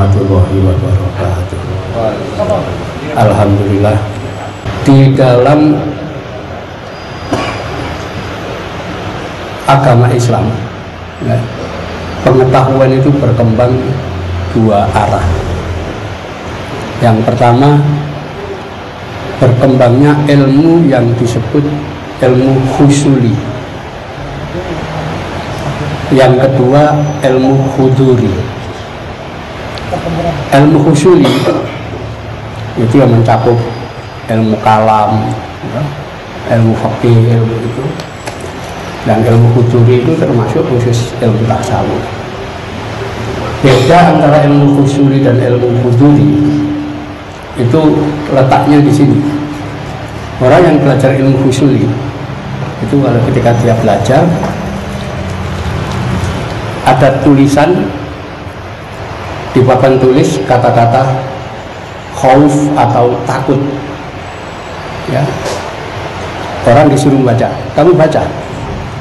warahmatullahi wabarakatuh. Alhamdulillah, di dalam agama Islam ya, pengetahuan itu berkembang dua arah. Yang pertama, berkembangnya ilmu yang disebut ilmu husuli. Yang kedua, ilmu huduri. Ilmu husuli itu yang mencakup ilmu kalam, ilmu fikih, ilmu itu. Dan ilmu huduri itu termasuk khusus ilmu tasawuf. Beda antara ilmu husuli dan ilmu huduri itu letaknya di sini. Orang yang belajar ilmu husuli itu kalau ketika dia belajar ada tulisan di papan tulis kata-kata khauf atau takut ya. Orang disuruh baca, kamu baca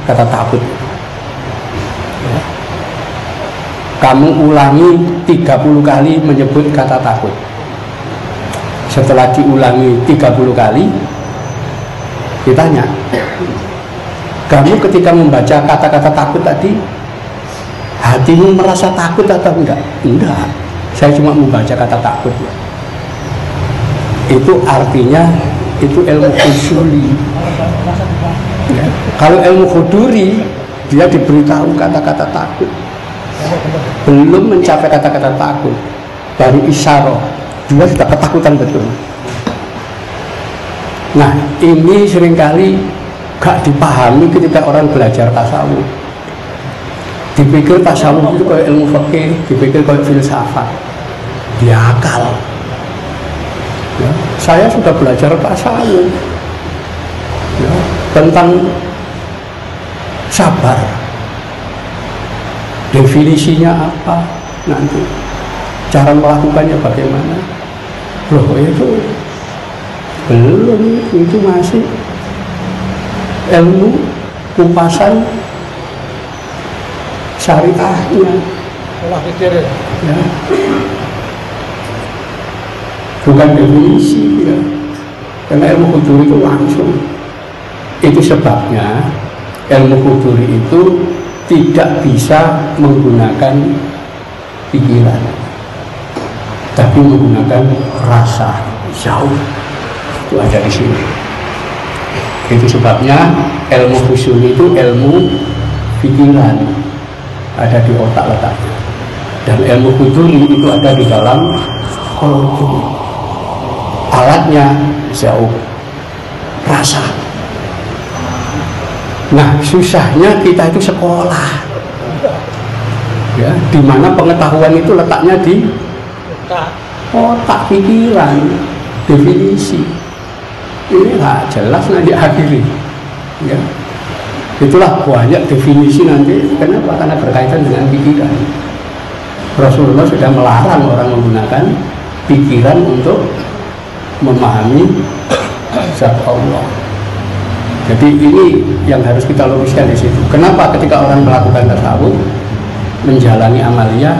kata takut ya. Kamu ulangi 30 kali menyebut kata takut. Setelah diulangi 30 kali ditanya, kamu ketika membaca kata-kata takut tadi hatimu merasa takut atau enggak? Enggak, saya cuma membaca kata takut. Itu artinya itu ilmu husuli ya. Kalau ilmu huduri, dia diberitahu kata-kata takut, belum mencapai kata-kata takut, baru isyarah, dia sudah ketakutan betul. Nah, ini seringkali gak dipahami ketika orang belajar tasawuf. Dipikir tasawuf itu kayak ilmu fikih, dipikir kayak filsafat, diakal ya. Saya sudah belajar tasawuf ya, tentang sabar, definisinya apa, nanti cara melakukannya bagaimana. Loh, itu belum, itu masih ilmu kupasan syariahnya, ya. Bukan definisi ya. Karena ilmu huduri itu langsung. Itu sebabnya ilmu huduri itu tidak bisa menggunakan pikiran, tapi menggunakan rasa jauh. Itu ada di sini. Itu sebabnya ilmu husuli itu ilmu pikiran, ada di otak letaknya. Dan ilmu huduri itu ada di dalam qalbu. Alatnya jauh, rasa. Nah, susahnya kita itu sekolah ya, di mana pengetahuan itu letaknya di otak, pikiran, definisi. Ini nggak jelas nanti akhiri ya. Itulah banyak definisi nanti. Kenapa? Karena berkaitan dengan pikiran. Rasulullah sudah melarang orang menggunakan pikiran untuk memahami zat Allah. Jadi ini yang harus kita luruskan di situ. Kenapa ketika orang melakukan tasawuf, menjalani amaliyah,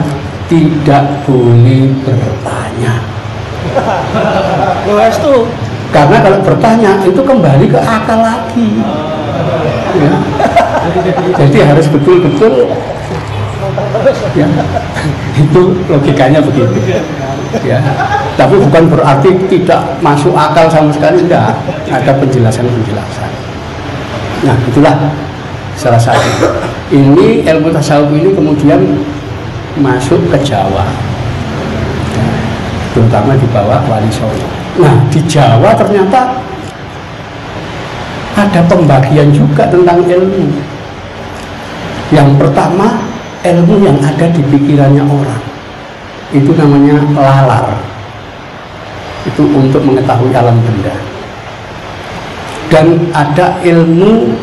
tidak boleh bertanya? Karena kalau bertanya itu kembali ke akal lagi ya. Jadi harus betul-betul ya. Itu logikanya begitu ya. Tapi bukan berarti tidak masuk akal sama sekali, enggak. Ada penjelasan-penjelasan. Nah, itulah salah satu. Ini ilmu tasawuf ini kemudian masuk ke Jawa ya, terutama di bawah Wali Songo. Nah, di Jawa ternyata ada pembagian juga tentang ilmu. Yang pertama, ilmu yang ada di pikirannya orang, itu namanya lalar. Itu untuk mengetahui alam benda. Dan ada ilmu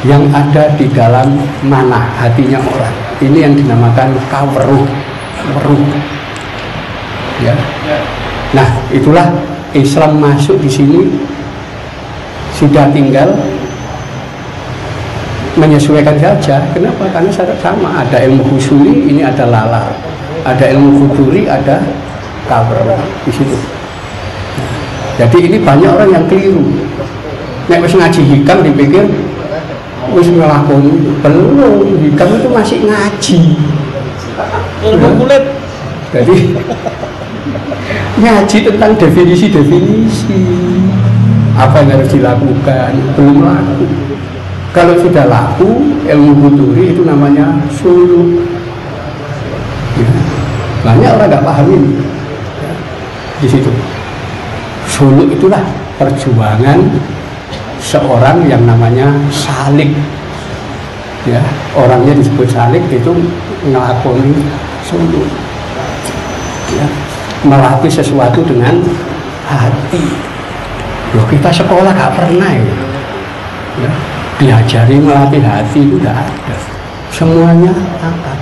yang ada di dalam manah, hatinya orang. Ini yang dinamakan kaweruh, ya. Nah, itulah Islam masuk di sini, sudah tinggal menyesuaikan saja. Kenapa? Karena sama, ada ilmu husuli, ini ada lalar. ada ilmu futuri, ada kabar di situ. Jadi ini banyak orang yang keliru. Nek wis ngaji hikam dipikir wis ngelakoni, belum. Hikam itu masih ngaji. Ilmu kulit. Jadi ngaji tentang definisi-definisi apa yang harus dilakukan, belum laku. Kalau sudah laku, ilmu futuri itu namanya suluk. Ya. Banyak orang nggak paham ini. Ya. Di situ suluk itulah perjuangan seorang yang namanya salik. Ya, orangnya disebut salik itu ngelakoni suluk. Ya, melatih sesuatu dengan hati. Loh, kita sekolah gak pernah ya, diajari melatih hati itu tidak ada. Semuanya akal.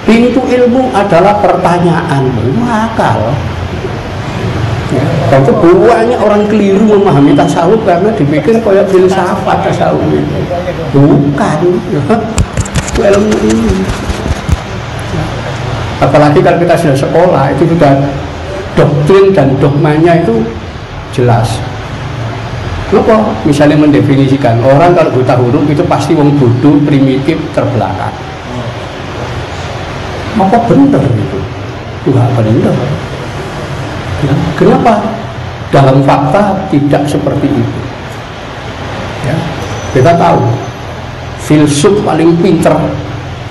Pintu ilmu adalah pertanyaan, itu akal. Ya, itu banyak orang keliru memahami tasawuf karena dipikir kayak filsafat tasawuf itu. Bukan, ya, itu ilmu ini. Apalagi kalau kita sudah sekolah itu sudah doktrin dan dogmanya itu jelas. Kenapa? Misalnya mendefinisikan orang kalau buta huruf itu pasti wong bodoh, primitif, terbelakang. Maka benar itu? Enggak benar. Ya, kenapa? Dalam fakta tidak seperti itu. Ya, kita tahu filsuf paling pinter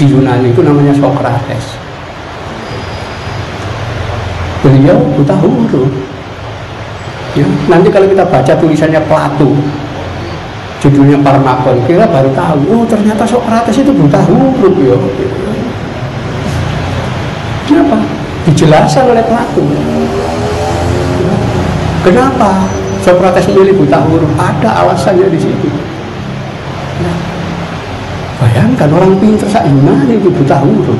di Yunani itu namanya Sokrates. Beliau buta huruf. Ya, nanti kalau kita baca tulisannya Plato, judulnya Parmakon, kita baru tahu, oh ternyata Sokrates itu buta huruf ya. Kenapa? Dijelaskan oleh Plato. Kenapa Sokrates memilih buta huruf? Ada alasannya di situ. Nah, bayangkan orang pintar Yunani itu buta huruf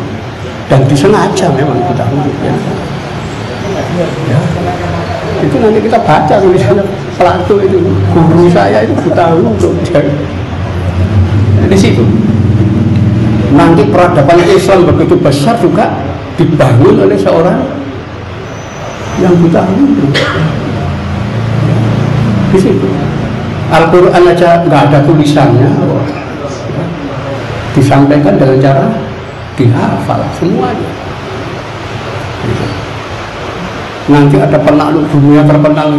dan disengaja memang buta huruf ya. Ya. Itu nanti kita baca tulisannya Plato itu, guru saya itu buta huruf. Di situ nanti peradaban Islam begitu besar juga dibangun oleh seorang yang buta huruf. Di situ Al-Quran aja nggak ada tulisannya, disampaikan dengan cara dihafal semuanya. Nanti ada penakluk dunia terkenal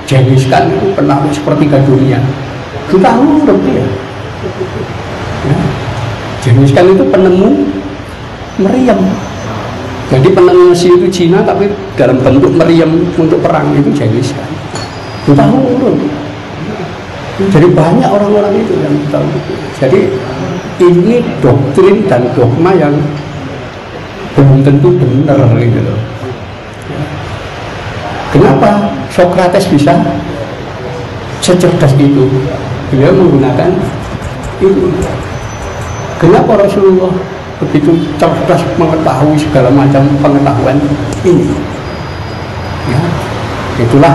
Genghis Khan itu penakluk sepertiga dunia. Kita huruf dia. Ya. Genghis Khan itu penemu meriam. Jadi penemu Mesir itu Cina tapi dalam bentuk meriam untuk perang itu Genghis Khan. Kita huruf. Jadi banyak orang-orang itu yang tahu. Jadi ini doktrin dan dogma yang belum tentu benar gitu loh. Kenapa Sokrates bisa secerdas itu? Beliau menggunakan itu. Kenapa Rasulullah begitu cerdas mengetahui segala macam pengetahuan ini? Ya, itulah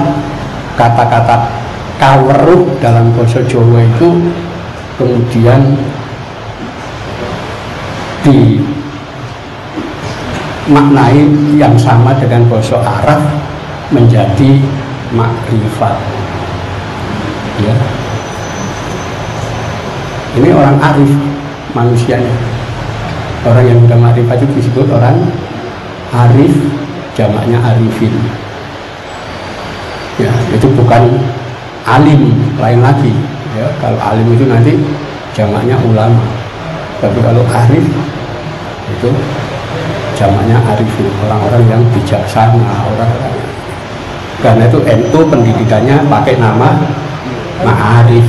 kata-kata kaweruh dalam bahasa Jawa itu kemudian dimaknai yang sama dengan bahasa Arab menjadi makrifat. Ya. Ini orang arif manusianya. Orang yang sudah makrifat itu disebut orang arif, jamaknya arifin. Ya, itu bukan alim, lain lagi. Ya, kalau alim itu nanti jamaknya ulama. Tapi kalau arif itu jamaknya arifin, orang-orang yang bijaksana, orang-orang. Karena itu NU pendidikannya pakai nama Ma'arif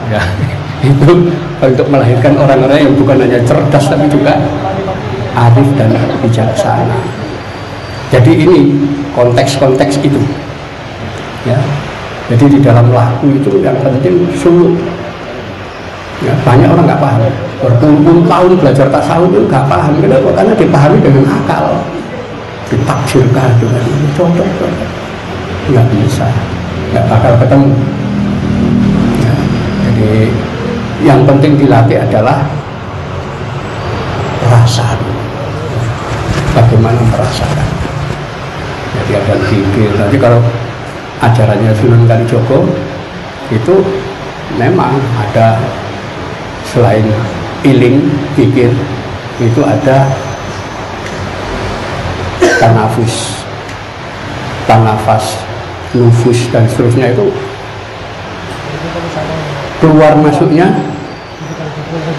ya, itu untuk melahirkan orang-orang yang bukan hanya cerdas tapi juga arif dan bijaksana. Jadi ini konteks-konteks itu ya. Jadi di dalam laku itu yang penting suluk ya, banyak orang nggak paham, berpuluh-puluh tahun belajar tasawuf itu nggak paham. Kenapa? Karena dipahami dengan akal, ditafsirkan dengan cocok. Nggak bisa, nggak bakal ketemu ya. Jadi yang penting dilatih adalah perasaan bagaimana merasakan. Jadi ada zikir. Nanti kalau ajarannya Sunan Kalijogo itu memang ada selain iling, zikir, itu ada tanafas, nufus dan seterusnya, itu keluar masuknya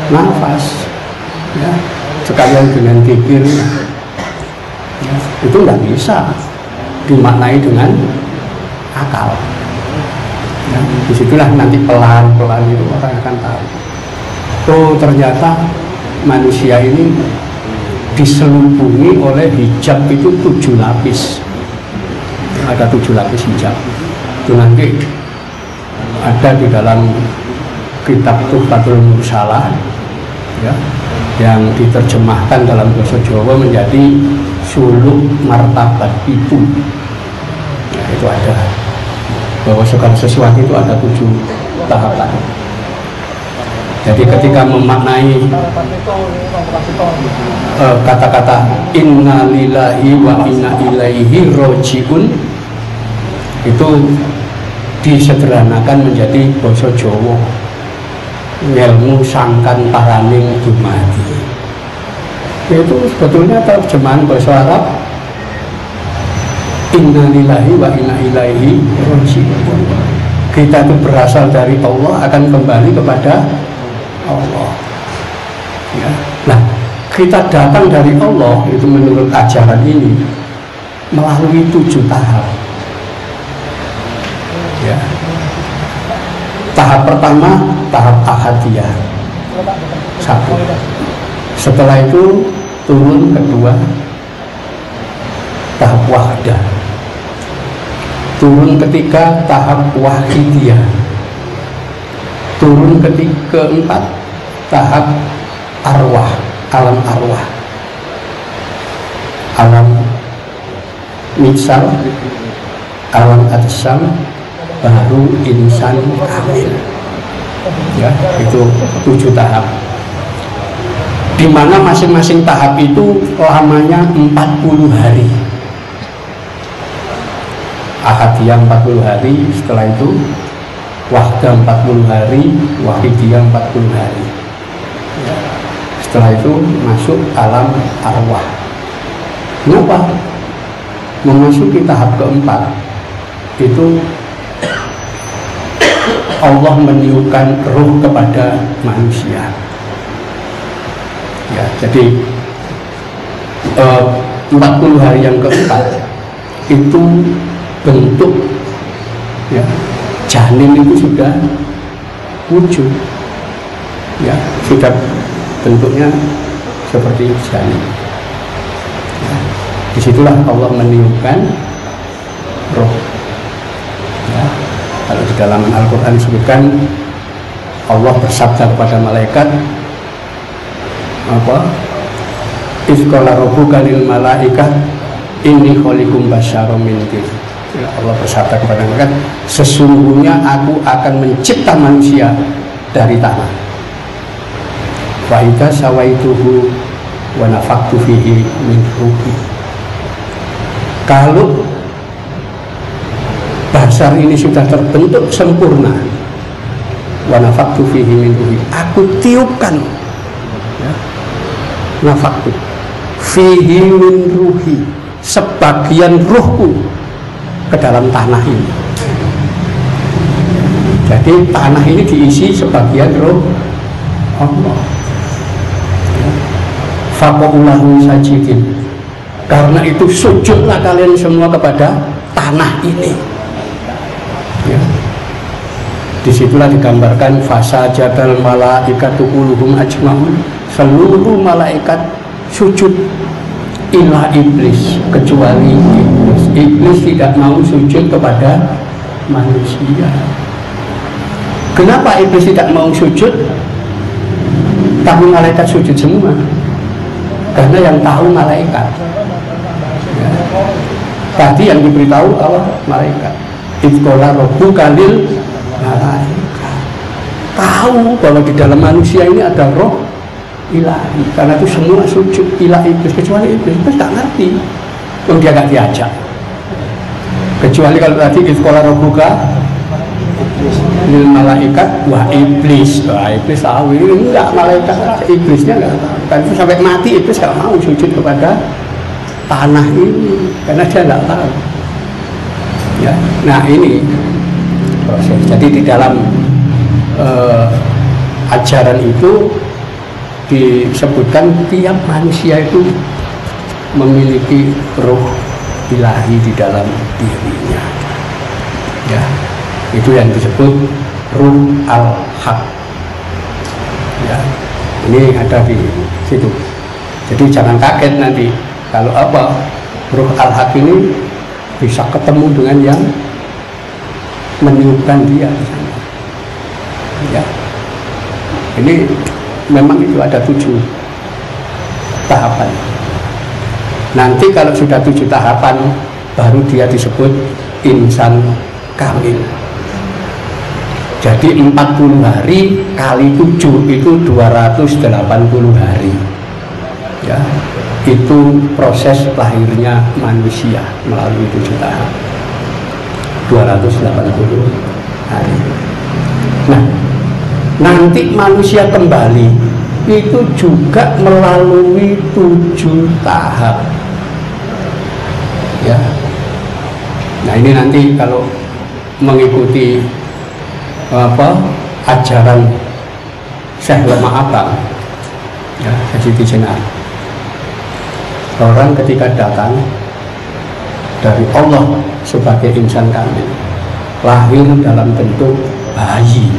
nafas, ya, sekalian dengan zikir, ya, itu nggak bisa dimaknai dengan akal. Ya, disitulah nanti pelan-pelan itu orang akan tahu. Oh, ternyata manusia ini diselubungi oleh hijab itu 7 lapis. Ada 7 lapis hijab. Itu nanti ada di dalam kitab Tuhfatul Mursalah, ya, yang diterjemahkan dalam bahasa Jawa menjadi suluk martabat itu. Ya, itu ada bahwa segala sesuatu itu ada 7 tahapan. Jadi ketika memaknai kata-kata inna lillahi wa inna ilaihi roji'un, itu disederhanakan menjadi basa Jawa, ngelmu sangkan paraning dumadi. Itu sebetulnya terjemahan bahasa Arab inna lillahi wa inna ilaihi roji'un. Kita itu berasal dari Allah, akan kembali kepada Allah. Ya. Nah, kita datang dari Allah itu menurut ajaran ini melalui 7 tahap. Ya. Tahap pertama, tahap ahadiyah, 1. Setelah itu turun kedua, tahap wahdah. Turun ketiga, tahap wahidiyah. Turun keempat, tahap arwah, alam arwah, alam misal, alam atsam, baru insan kamil. Ya, itu 7 tahap. Di mana masing-masing tahap itu lamanya 40 hari. Ahadiyah 40 hari, setelah itu wahdah 40 hari, wahidiyah 40 hari. Ya. Setelah itu masuk alam arwah. Kenapa? Memasuki tahap keempat itu Allah meniupkan ruh kepada manusia. Ya, jadi 40 hari yang keempat itu bentuk, ya, janin itu sudah wujud, ya, sudah bentuknya seperti janin. Ya, disitulah Allah meniupkan roh. Ya, kalau di dalam Al-Quran disebutkan Allah bersabda kepada malaikat apa? Izqala rabbuka lil malaikat inni khaliqum basyaram min tin. Allah bersabda kepada mereka, sesungguhnya aku akan mencipta manusia dari tanah. Wa idza sawaituhu wa nafaqtu fihi min ruhi. Kalau basar ini sudah terbentuk sempurna, wa nafaqtu fihi min ruhi, aku tiupkan, ya, nafaqtu fihi min ruhi, sebagian ruhku ke dalam tanah ini. Jadi tanah ini diisi sebagian roh Allah. Faqaulahu sajidin. Karena itu sujudlah kalian semua kepada tanah ini. Ya. Disitulah digambarkan fasajadal malaikatu kulluhum ajmaun. Seluruh malaikat sujud illa iblis, kecuali iblis. Iblis tidak mau sujud kepada manusia. Kenapa iblis tidak mau sujud? Tapi malaikat sujud semua. Karena yang tahu malaikat. Ya. Tadi yang diberitahu Allah malaikat. Izqala rabbuka lil malaikat. Tahu bahwa di dalam manusia ini ada roh ilahi, karena itu semua sujud ila iblis, kecuali iblis tak ngerti, dia gak diajak. Kecuali kalau tadi di sekolah robuka lil malaikat, wah iblis tahu ini enggak, malaikat iblisnya enggak tahu. Kan itu sampai mati iblis gak mau sujud kepada tanah ini karena dia enggak tahu. Ya, nah ini proses. Jadi di dalam ajaran itu disebutkan tiap manusia itu memiliki roh ilahi di dalam dirinya. Ya, itu yang disebut ruh al-haq. Ya, ini ada di situ. Jadi jangan kaget nanti kalau apa ruh al-haq ini bisa ketemu dengan yang meniupkan dia di sana. Ya, ini memang itu ada 7 tahapan. Nanti kalau sudah 7 tahapan baru dia disebut insan kamil. Jadi 40 hari kali 7 itu 280 hari. Ya, itu proses lahirnya manusia melalui 7 tahap 280 hari. Nah, nanti manusia kembali itu juga melalui 7 tahap. Ya. Nah, ini nanti kalau mengikuti ajaran Syekh Lemah Abang, ya, Siti Jenar, orang ketika datang dari Allah sebagai insan kamil lahir dalam bentuk bayi.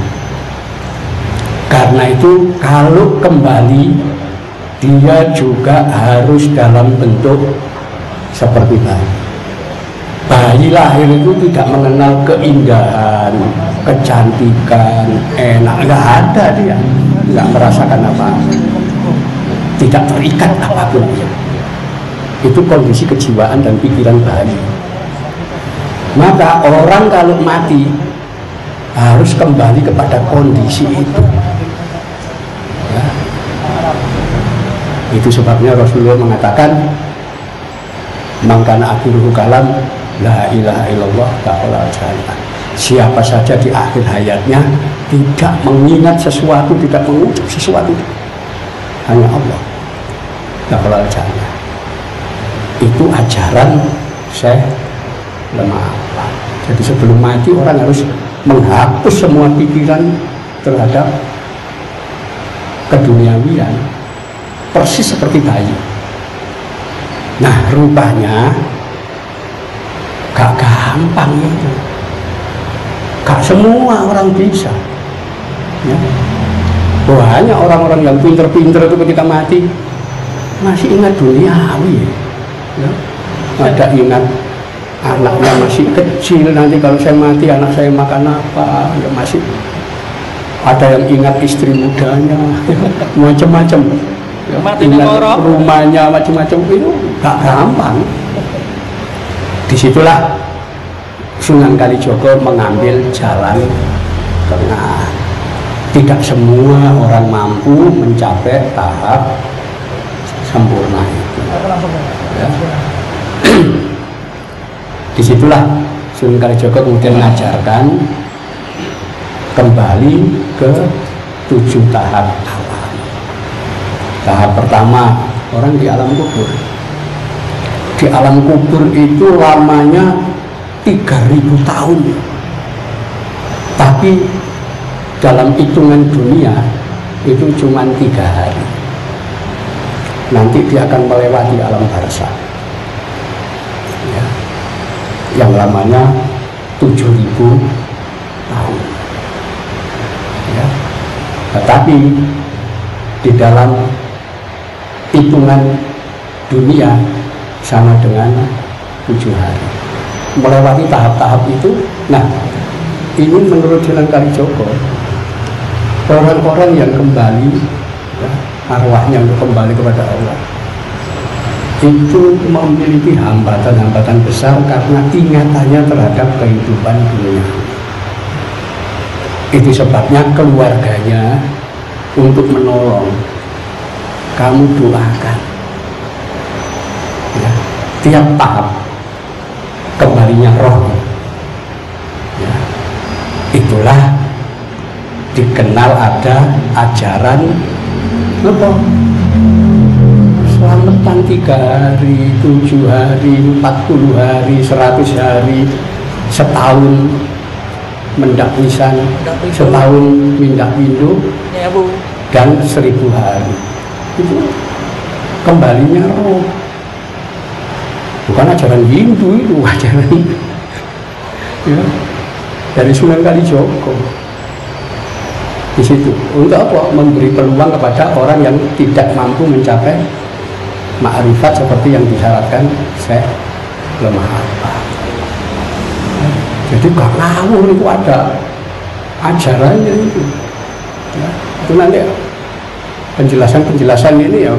Karena itu kalau kembali dia juga harus dalam bentuk seperti bayi. Bayi lahir itu tidak mengenal keindahan, kecantikan, enak, nggak ada dia, nggak merasakan apa, tidak terikat apapun. Itu kondisi kejiwaan dan pikiran bayi. Maka orang kalau mati harus kembali kepada kondisi itu. Ya. Itu sebabnya Rasulullah mengatakan, "Mangkana akhiruhu kalam la ilaha illallah ta'ala jalla." Siapa saja di akhir hayatnya tidak mengingat sesuatu, tidak mengucap sesuatu, hanya Allah ta'ala jalla. Itu ajaran Syekh Lemah Abang. Jadi sebelum mati orang harus menghapus semua pikiran terhadap keduniawian, persis seperti bayi. Nah, rupanya gak gampang itu, gak semua orang bisa. Ya. Banyak orang-orang yang pinter-pinter itu ketika mati masih ingat duniawi. Ya. Ada ingat anaknya masih kecil, nanti kalau saya mati anak saya makan apa, ya masih ada yang ingat istri mudanya, macam-macam, ya, ingat rumahnya, macam-macam. Itu gak gampang. Disitulah Sunan Kalijogo mengambil jalan tengah. Tidak semua orang mampu mencapai tahap sempurna itu. Ya. Disitulah Sunan Kalijogo kemudian mengajarkan kembali ke 7 tahap awal. Tahap pertama, orang di alam kubur. Di alam kubur itu lamanya 3000 tahun. Tapi dalam hitungan dunia itu cuma 3 hari. Nanti dia akan melewati alam barzakh. Ya. Yang lamanya 7000 tahun. Ya. Tetapi di dalam hitungan dunia sama dengan 7 hari. Melewati tahap-tahap itu. Nah, ini menurut Sunan Kalijogo, orang-orang yang kembali, ya, arwahnya untuk kembali kepada Allah, itu memiliki hambatan-hambatan besar karena ingatannya terhadap kehidupan dunia. Itu sebabnya keluarganya untuk menolong kamu doakan ya, tiap tahap kembalinya roh ya, itulah dikenal ada ajaran apa? Selamatan 3 hari, 7 hari, 40 hari, 100 hari, setahun mendak pisan, setahun mindak pindu, Ya Bu. dan 1000 hari. Itu kembalinya roh. Bukan ajaran Hindu itu, ajaran ya, dari Sunan Kalijogo. Di situ untuk apa? Memberi peluang kepada orang yang tidak mampu mencapai ma'rifat seperti yang disyaratkan Syekh Lemah Harpa. Jadi gak ngawur, itu ada ajarannya itu ya, itu nanti penjelasan ini ya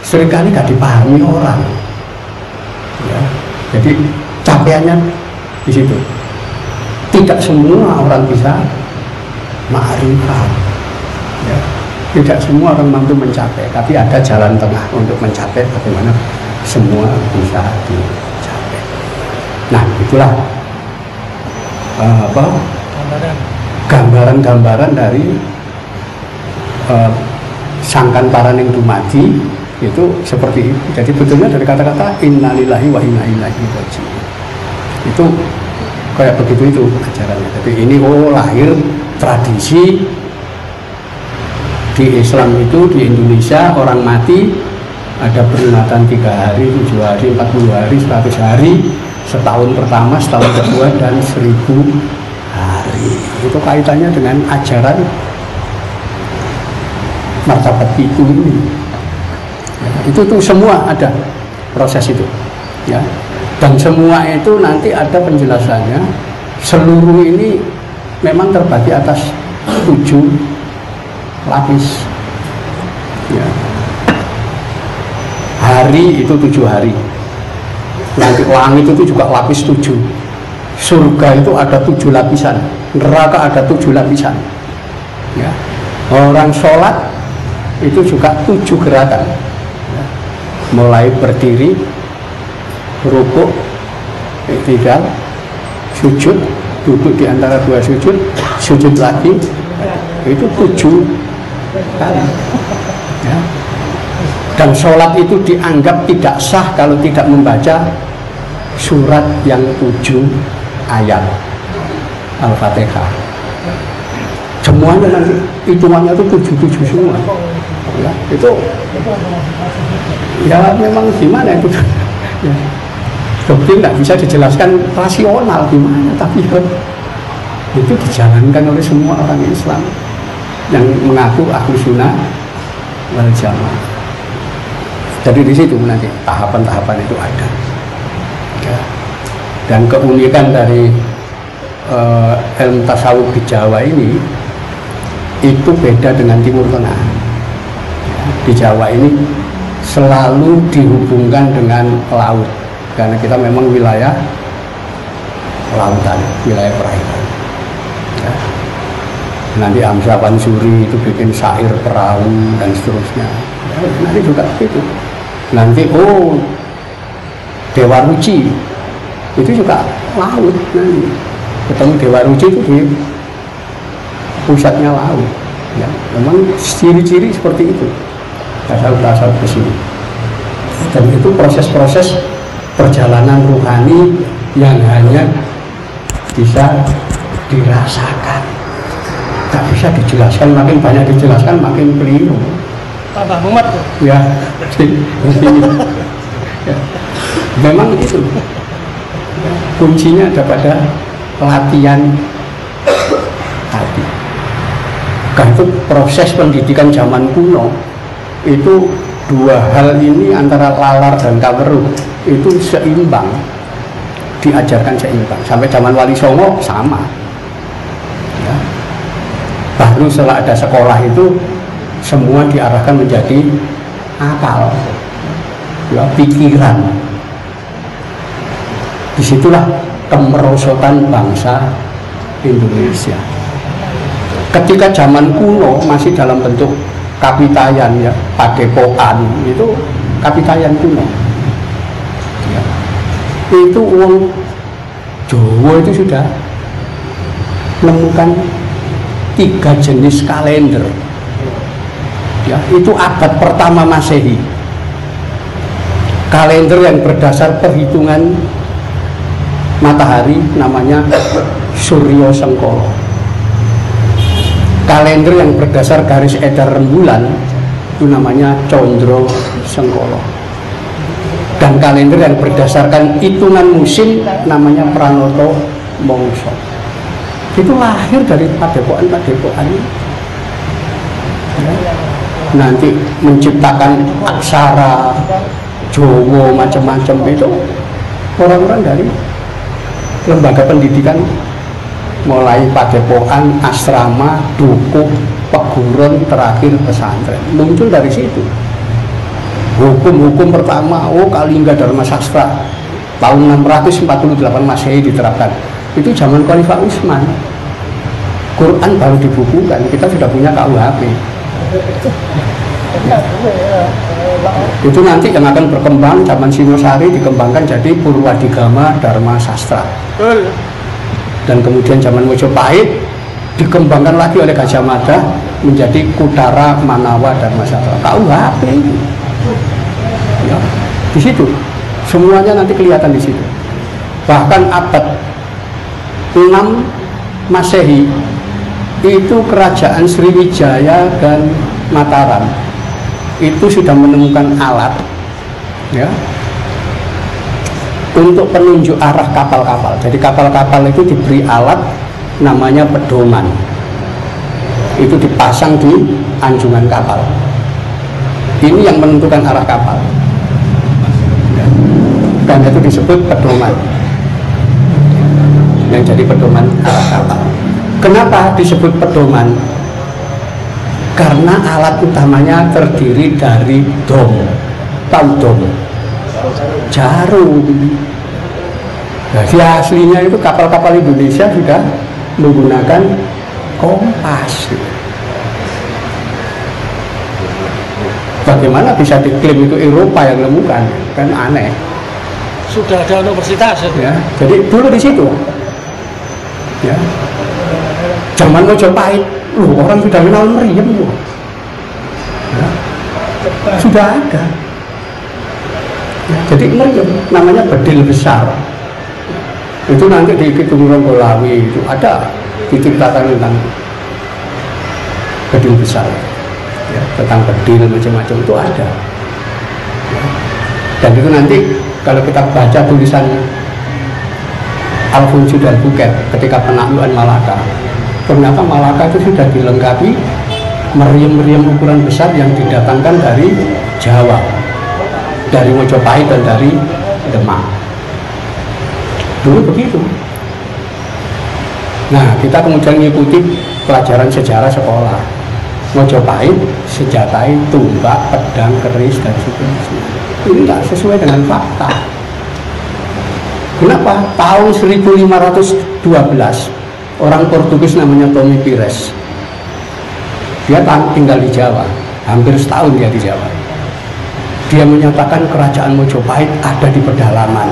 seringkali gak dipahami orang ya. Jadi capaiannya di situ. Tidak semua orang bisa ma'rifat ya. Tidak semua orang mampu mencapai, tapi ada jalan tengah untuk mencapai bagaimana semua bisa dicapai. Nah, itulah gambaran-gambaran dari sangkan paraning dumadi itu seperti itu. Jadi betulnya dari kata-kata innalillahi wa inna ilaihi raji'un. Itu kayak begitu itu ajarannya. Jadi ini lahir tradisi di Islam itu. Di Indonesia orang mati ada peringatan 3 hari, 7 hari, 40 hari, 100 hari, setahun pertama, setahun kedua, dan 1000 hari. Itu kaitannya dengan ajaran martabat itu ini ya, itu tuh semua ada proses itu ya, dan semua itu nanti ada penjelasannya. Seluruh ini memang terbagi atas 7 lapis ya. Hari itu 7 hari, nanti langit itu juga lapis 7, surga itu ada 7 lapisan, neraka ada 7 lapisan ya. Orang sholat itu juga 7 gerakan ya. Mulai berdiri, rukuk, i'tidal, sujud, duduk di antara 2 sujud, sujud lagi, itu 7 kali ya. Dan sholat itu dianggap tidak sah kalau tidak membaca surat yang 7 ayat Al-Fatihah. Semuanya nanti hitungannya itu 7 semua ya. Itu ya memang gimana itu ya. Dokter tidak bisa dijelaskan rasional gimana, tapi itu dijalankan oleh semua orang Islam yang mengaku ahlu sunnah wal jamaah. Jadi di situ nanti tahapan-tahapan itu ada ya. Dan keunikan dari ilmu tasawuf di Jawa ini itu beda dengan Timur Tengah ya. Di Jawa ini selalu dihubungkan dengan laut karena kita memang wilayah lautan, wilayah perairan ya. Nanti Hamzah Pansuri itu bikin syair perahu dan seterusnya ya, nanti juga begitu. Nanti Dewa Ruci itu juga laut, nanti ketemu Dewa Ruci itu di pusatnya laut ya. Memang ciri-ciri seperti itu tasawuf ke sini. Dan itu proses-proses perjalanan rohani yang hanya bisa dirasakan, tak bisa dijelaskan. Makin banyak dijelaskan makin keliru, tambah mumet ya. Ya. Memang itu kuncinya ada pada latihan hati. Karena itu proses pendidikan zaman kuno itu 2 hal ini antara lalar dan kaweruh itu seimbang, diajarkan seimbang. Sampai zaman Wali Songo sama ya. Baru setelah ada sekolah itu semua diarahkan menjadi akal ya, pikiran. Disitulah kemerosotan bangsa Indonesia. Ketika zaman kuno masih dalam bentuk Kapitayan ya, Padepokan itu Kapitayan kuno ya. Itu uang Jawa itu sudah menemukan 3 jenis kalender ya, itu abad pertama Masehi. Kalender yang berdasar perhitungan matahari namanya Suryo Sengkolo. Kalender yang berdasar garis edar rembulan itu namanya Condro Sengkolo. Dan kalender yang berdasarkan hitungan musim namanya Pranoto Mongso. Itu lahir dari padepokan-padepokan ya. Nanti menciptakan aksara Jawa macam-macam itu orang-orang dari lembaga pendidikan, mulai padepokan, asrama, dukuh, peguron, terakhir pesantren, muncul dari situ. Hukum-hukum pertama, Kalingga Dharma Sastra tahun 648 Masehi diterapkan. Itu zaman Khalifah Utsman. Quran baru dibukukan, kita sudah punya KUHP. Itu nanti yang akan berkembang zaman Singosari dikembangkan jadi Purwadigama Dharma Sastra. Dan kemudian zaman Mojopahit dikembangkan lagi oleh Gajah Mada menjadi Kutara Manawa Dharma Sastra. KUHP itu. Ya, di situ semuanya nanti kelihatan di situ. Bahkan abad 6 Masehi itu kerajaan Sriwijaya dan Mataram itu sudah menemukan alat ya untuk penunjuk arah kapal-kapal. Jadi kapal-kapal itu diberi alat namanya pedoman, itu dipasang di anjungan kapal. Ini yang menentukan arah kapal ya. Dan itu disebut pedoman, yang jadi pedoman arah kapal. Kenapa disebut pedoman? Karena alat utamanya terdiri dari dom. Tahu dom? Jarum. Jadi aslinya itu kapal-kapal Indonesia sudah menggunakan kompas. Bagaimana bisa diklaim itu Eropa yang menemukan? Kan aneh. Sudah ada universitas ya. Jadi dulu di situ ya. Zaman Mojopahit, orang sudah kenal meriam ya. Sudah ada ya. Jadi meriam namanya bedil besar. Itu nanti di Kidung Ronggolawi itu ada diceritakan tentang bedil besar ya, tentang bedil macam-macam itu ada ya. Dan itu nanti kalau kita baca tulisan Alfonso d'Albuquerque ketika penaklukan Malaka, ternyata Malaka itu sudah dilengkapi meriam-meriam ukuran besar yang didatangkan dari Jawa, dari Mojopahit dan dari Demak. Dulu begitu. Nah, kita kemudian mengikuti pelajaran sejarah sekolah. Mojopahit senjatai tumbak, pedang, keris dan seterusnya. Ini tidak sesuai dengan fakta. Kenapa? Tahun 1512 orang Portugis namanya Tommy Pires, dia tinggal di Jawa, hampir setahun dia di Jawa. Dia menyatakan kerajaan Mojopahit ada di pedalaman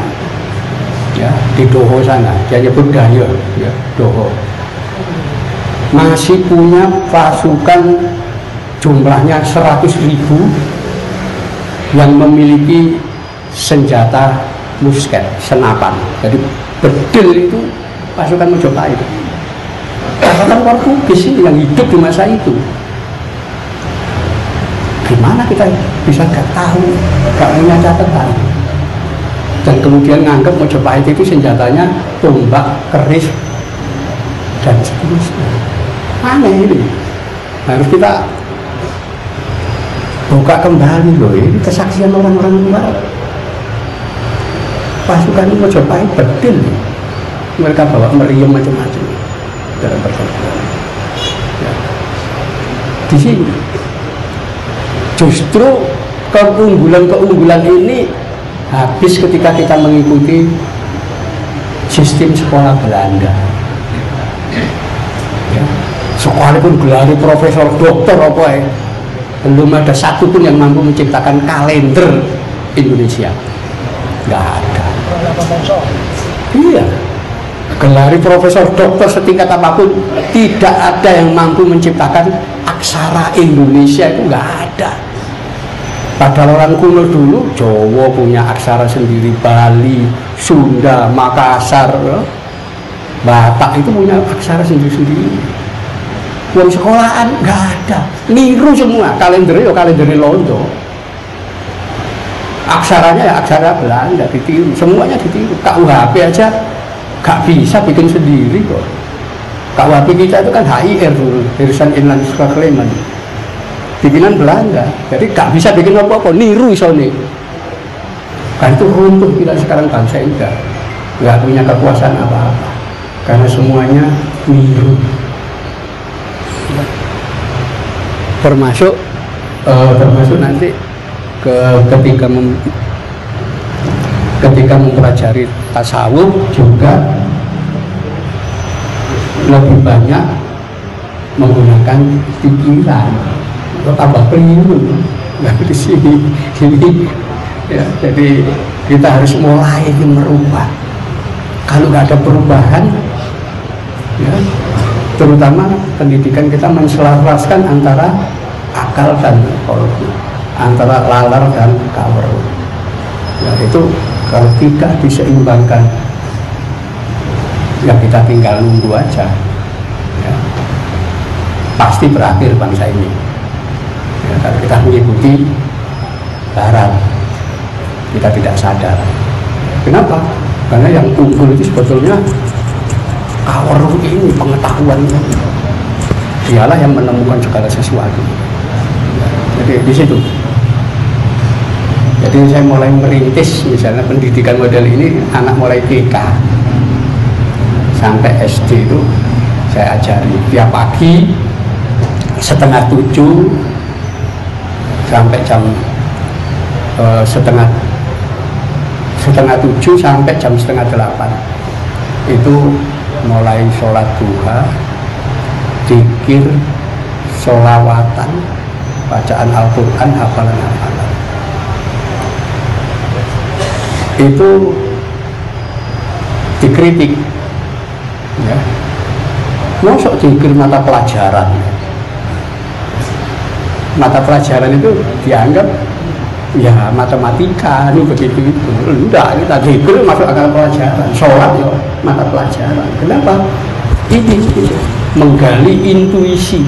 ya, di Doho sana. Dia nyebut Dayo ya, Doho. Masih punya pasukan jumlahnya 100.000 yang memiliki senjata musket, senapan. Jadi bedil itu pasukan Mojopahit. Pasukan Portugis yang hidup di masa itu. Gimana kita bisa gak tahu, gak punya catatan? Dan kemudian nganggap Mojopahit itu senjatanya tombak, keris, dan seterusnya. Aneh ini. Harus kita buka kembali loh, ini kesaksian orang-orang luar. Pasukan Mojopahit bedil, mereka bawa meriam macam-macam dalam pertempuran ya. Di sini justru keunggulan-keunggulan ini habis ketika kita mengikuti sistem sekolah Belanda ya. Sekalipun gelar profesor doktor apa ya, belum ada satupun yang mampu menciptakan kalender Indonesia. Nggak ada. Iya. Gelari profesor doktor setingkat apapun, tidak ada yang mampu menciptakan aksara Indonesia, itu nggak ada. Padahal orang kuno dulu, Jawa punya aksara sendiri, Bali, Sunda, Makassar, Batak itu punya aksara sendiri-sendiri. Uang sekolahan nggak ada, niru semua, kalendernya ya kalender Londo. Aksaranya ya aksara Belanda, ditiru, semuanya ditiru. KUHP aja gak bisa bikin sendiri kok. KUHP kita itu kan HIR dulu, Hirisan Inland Klaemen, bikinan Belanda, jadi gak bisa bikin apa-apa, niru isone. Kan itu runtuh kita sekarang bangsa ini gak punya kekuasaan apa-apa, karena semuanya niru. Termasuk nanti ketika mempelajari tasawuf juga lebih banyak menggunakan pikiran, tambah keliru. Nah, di sini ya, jadi kita harus mulai merubah. Kalau nggak ada perubahan, ya, terutama pendidikan kita menselaraskan antara akal dan kolbu, antara lalar dan kawer. Ya, itu kalau tidak diseimbangkan, ya kita tinggal nunggu aja, ya, pasti berakhir bangsa ini. Ya, kalau kita mengikuti barat, kita tidak sadar. Kenapa? Karena yang unggul itu sebetulnya kawer ini, pengetahuan ini. Dialah yang menemukan segala sesuatu. Jadi di situ. Jadi saya mulai merintis, misalnya pendidikan model ini, anak mulai TK sampai SD itu saya ajari tiap pagi 6:30 sampai jam setengah 7 sampai jam 7:30 itu mulai sholat duha, zikir, sholawatan, bacaan Al-Quran, hafalan-hafalan. Itu dikritik, ya, masuk zikir mata pelajaran itu dianggap ya matematika, ini begitu itu. Enggak, kita zikir masuk akal pelajaran, sholat ya mata pelajaran. Kenapa? Ini menggali intuisi,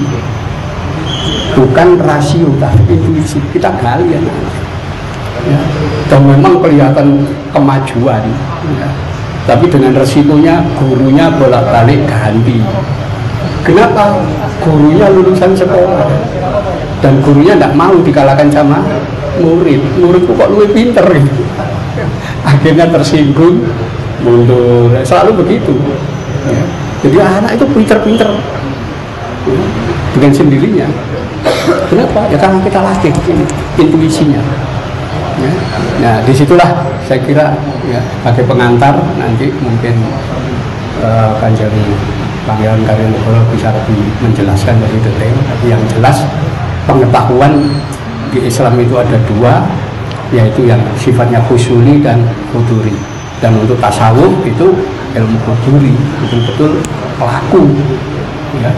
bukan rasio, tapi intuisi. Kita gali ya. Ya, dan memang kelihatan kemajuan, ya. Tapi dengan resikonya gurunya bolak-balik ganti. Kenapa? Gurunya lulusan sekolah dan gurunya tidak mau dikalahkan sama muridku kok lebih pinter gitu. Akhirnya tersinggung, mundur, selalu begitu, ya. Jadi anak itu pinter-pinter, ya, dengan sendirinya. Kenapa? Ya karena kita latih intuisinya. Ya. Nah, disitulah saya kira, ya, sebagai pengantar nanti mungkin Kanjeng Pangeran Karyanegara bisa lebih menjelaskan lebih detail. Tapi yang jelas pengetahuan di Islam itu ada dua, yaitu yang sifatnya husuli dan huduri. Dan untuk tasawuf itu ilmu huduri, betul-betul pelaku, ya,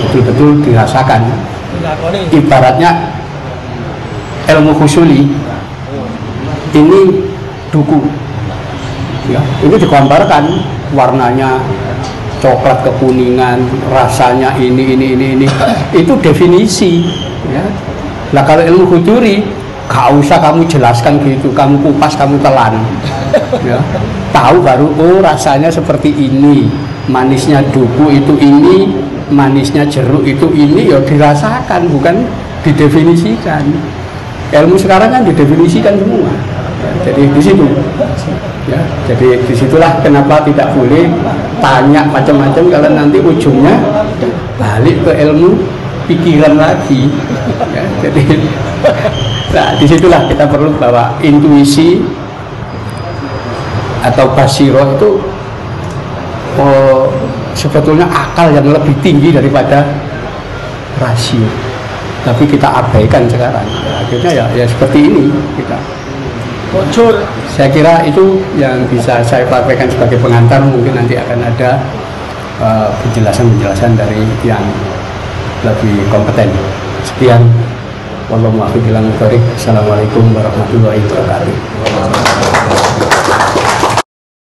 betul-betul dirasakan. Ibaratnya ilmu husuli ini duku, ya, ini digambarkan warnanya coklat kekuningan, rasanya ini itu definisi, ya. Nah kalau ilmu huduri gak usah kamu jelaskan gitu, kamu kupas, kamu telan, ya. Tahu baru, oh rasanya seperti ini, manisnya duku itu ini, manisnya jeruk itu ini, ya dirasakan, bukan didefinisikan. Ilmu sekarang kan didefinisikan semua. Jadi di situ, ya, jadi disitulah kenapa tidak boleh tanya macam-macam, kalau nanti ujungnya balik ke ilmu pikiran lagi, ya. Jadi nah disitulah kita perlu bahwa intuisi atau basiro itu sebetulnya akal yang lebih tinggi daripada rasio. tapi kita abaikan sekarang. Akhirnya ya seperti ini kita. Bocor. Saya kira itu yang bisa saya sampaikan sebagai pengantar. Mungkin nanti akan ada penjelasan dari yang lebih kompeten. Sekian. Wallahu a'lam bishawab. Assalamualaikum warahmatullahi wabarakatuh.